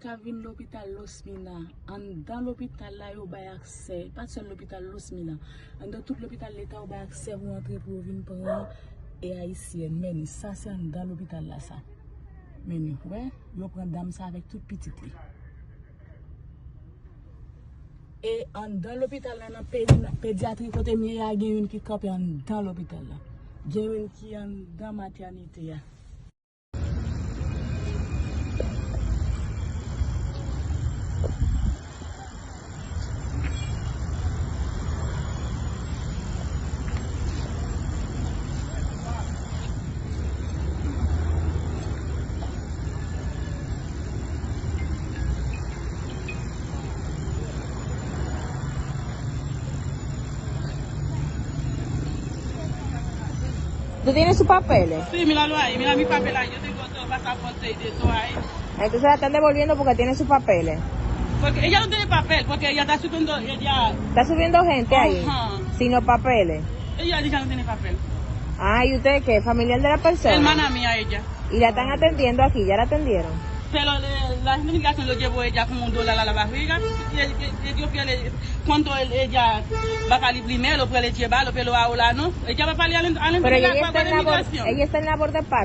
ka vin l'hôpital Losmina. Dans l'hôpital là, yo bay accès. Pas seulement l'hôpital Losmina. Dans tout l'hôpital l'État, yo bay accès pour entrer pour venir prendre et ayisyen. Mais ça, c'est dans l'hôpital là, ça. Mais ouais, yo prend dame ça avec toute petite. Et dans l'hôpital là, dans pédiatrie, côté mieux, il y a une qui campe dans l'hôpital là. Il y a une qui est dans la maternité. ¿Tú tienes sus papeles? Sí, míralo ahí, mira mi papel ahí, yo tengo todo pasaporte y de todo ahí. Entonces la están devolviendo porque tiene sus papeles. Porque ella no tiene papel, porque ella está subiendo, ella... ¿Está subiendo gente ahí? Ajá. Sin los papeles. Ella no tiene papel. Ah, ¿y usted qué? ¿Familiar de la persona? Hermana mía ella. ¿Y la están atendiendo aquí? ¿Ya la atendieron? Pero la inmigración lo llevó ella con $1 a la barriga. Y Dios que cuando ella va a salir primero, puede llevarlo, pero ahora no. Ella va a salir a la Pero ella inmigración. está en labor de parto.